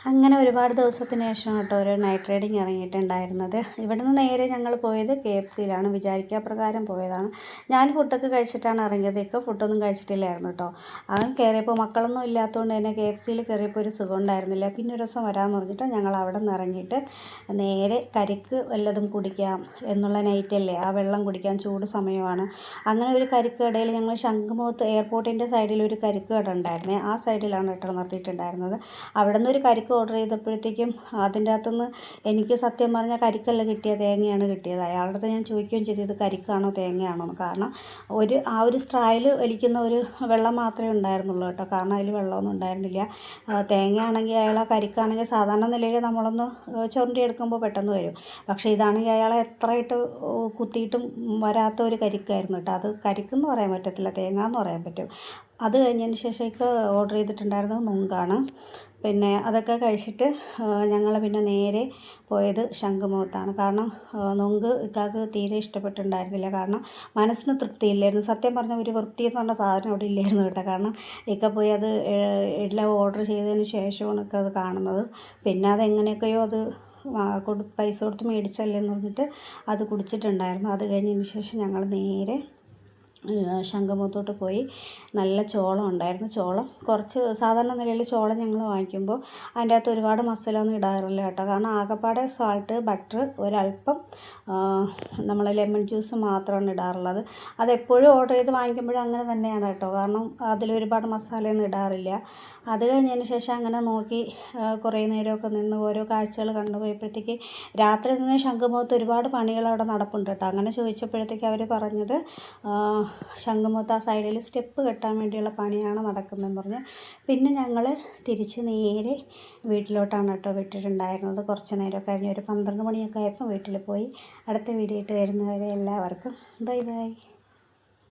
അങ്ങനെ ഒരുപാട് ദിവസത്തിന് ശേഷം കേട്ടോ ഒരു നൈറ്റ് റൈഡിങ് ഇറങ്ങിയിട്ടുണ്ടായിരുന്നത്. ഇവിടുന്ന് നേരെ ഞങ്ങൾ പോയത് KFCയിലാണ്. വിചാരിക്കാ പ്രകാരം പോയതാണ്. ഞാൻ ഫുഡൊക്കെ കഴിച്ചിട്ടാണ് ഇറങ്ങിയത്. ഇക്ക ഫുഡൊന്നും കഴിച്ചിട്ടില്ലായിരുന്നു കേട്ടോ. അവൻ കയറിയപ്പോൾ മക്കളൊന്നും ഇല്ലാത്തതുകൊണ്ട് തന്നെ KFCയിൽ കയറിയപ്പോൾ ഒരു സുഖം ഉണ്ടായിരുന്നില്ല. പിന്നെ ഒരു ദിവസം വരാമെന്ന് പറഞ്ഞിട്ട് ഞങ്ങൾ അവിടെ നിന്ന് ഇറങ്ങിയിട്ട് നേരെ കരിക്ക് വല്ലതും കുടിക്കാം എന്നുള്ള നൈറ്റല്ലേ, ആ വെള്ളം കുടിക്കാൻ ചൂട് സമയമാണ്. അങ്ങനെ ഒരു കരിക്ക് കടയിൽ ഞങ്ങൾ ശംഖുമുഖത്ത് എയർപോർട്ടിൻ്റെ സൈഡിൽ ഒരു കരിക്ക് കട ഉണ്ടായിരുന്നേ, ആ സൈഡിലാണ് കേട്ടോ നിർത്തിയിട്ടുണ്ടായിരുന്നത്. അവിടെ നിന്ന് ഒരു കരിക്ക് ഓർഡർ ചെയ്തപ്പോഴത്തേക്കും അതിൻ്റെ അകത്തുനിന്ന് എനിക്ക് സത്യം പറഞ്ഞാൽ കരിക്കല്ല കിട്ടിയത്, തേങ്ങയാണ് കിട്ടിയത്. അയാളുടെ അടുത്ത് ഞാൻ ചോദിക്കുകയും ചെയ്തു ഇത് കരിക്കാണോ തേങ്ങയാണോ എന്ന്. കാരണം ആ ഒരു സ്ട്രായിൽ വലിക്കുന്ന ഒരു വെള്ളം മാത്രമേ ഉണ്ടായിരുന്നുള്ളൂ കേട്ടോ. കാരണം അതിൽ വെള്ളമൊന്നും ഉണ്ടായിരുന്നില്ല. തേങ്ങയാണെങ്കിൽ അയാൾ, കരിക്കാണെങ്കിൽ സാധാരണ നിലയിൽ നമ്മളൊന്ന് ചുരണ്ടിയെടുക്കുമ്പോൾ പെട്ടെന്ന് വരും. പക്ഷേ ഇതാണെങ്കിൽ അയാളെ എത്രയിട്ട് കുത്തിയിട്ടും വരാത്ത ഒരു കരിക്കായിരുന്നു കേട്ടോ. അത് കരിക്കെന്ന് പറയാൻ പറ്റത്തില്ല, തേങ്ങ എന്ന് പറയാൻ പറ്റും. അത് കഴിഞ്ഞതിന് ശേഷം ഓർഡർ ചെയ്തിട്ടുണ്ടായിരുന്നത് നുങ്കാണ്. പിന്നെ അതൊക്കെ കഴിച്ചിട്ട് ഞങ്ങൾ പിന്നെ നേരെ പോയത് ശംഖുമുഖത്താണ്. കാരണം നുങ്ക് ഇക്കാക്ക് തീരെ ഇഷ്ടപ്പെട്ടിട്ടുണ്ടായിരുന്നില്ല. കാരണം മനസ്സിന് തൃപ്തിയില്ലായിരുന്നു. സത്യം പറഞ്ഞാൽ ഒരു വൃത്തി എന്ന് പറഞ്ഞ സാധനം അവിടെ ഇല്ലായിരുന്നു കേട്ടോ. കാരണം ഇക്ക പോയി അത് എല്ലാം ഓർഡർ ചെയ്തതിന് ശേഷമാണ് ഒക്കെ അത് കാണുന്നത്. പിന്നെ അതെങ്ങനെയൊക്കെയോ അത് പൈസ കൊടുത്ത് മേടിച്ചല്ലേന്ന് പറഞ്ഞിട്ട് അത് കുടിച്ചിട്ടുണ്ടായിരുന്നു. അത് കഴിഞ്ഞതിന് ശേഷം ഞങ്ങൾ നേരെ ശംഖുമുഖത്തോട്ട് പോയി. നല്ല ചോളം ഉണ്ടായിരുന്നു. ചോളം കുറച്ച് സാധാരണ നിലയിൽ ചോളം ഞങ്ങൾ വാങ്ങിക്കുമ്പോൾ അതിൻ്റെ അകത്ത് ഒരുപാട് മസാലയൊന്നും ഇടാറില്ല കേട്ടോ. കാരണം ആകപ്പാടെ സാൾട്ട്, ബട്ടർ, ഒരല്പം നമ്മൾ ലെമൺ ജ്യൂസ് മാത്രമാണ് ഇടാറുള്ളത്. അതെപ്പോഴും ഓർഡർ ചെയ്ത് വാങ്ങിക്കുമ്പോഴും അങ്ങനെ തന്നെയാണ് കേട്ടോ. കാരണം അതിലൊരുപാട് മസാലയൊന്നും ഇടാറില്ല. അത് കഴിഞ്ഞതിന് ശേഷം അങ്ങനെ നോക്കി കുറേ നേരമൊക്കെ നിന്ന് ഓരോ കാഴ്ചകൾ കണ്ടുപോയപ്പോഴത്തേക്ക് രാത്രി നിന്ന് ശംഖുമുഖത്ത് ഒരുപാട് പണികൾ അവിടെ നടപ്പുണ്ട് കേട്ടോ. അങ്ങനെ ചോദിച്ചപ്പോഴത്തേക്ക് അവർ പറഞ്ഞത് ശംഖുമുഖത്ത് ആ സൈഡിൽ സ്റ്റെപ്പ് കെട്ടാൻ വേണ്ടിയുള്ള പണിയാണ് നടക്കുന്നതെന്ന് പറഞ്ഞ് പിന്നെ ഞങ്ങൾ തിരിച്ച് നേരെ വീട്ടിലോട്ടാണ് കേട്ടോ വിട്ടിട്ടുണ്ടായിരുന്നത്. കുറച്ച് നേരം കഴിഞ്ഞ് ഒരു 12 മണിയൊക്കെ ആയപ്പോൾ വീട്ടിൽ പോയി. അടുത്ത വീഡിയോ ആയിട്ട് വരുന്നവരെ എല്ലാവർക്കും ബൈ ബൈ.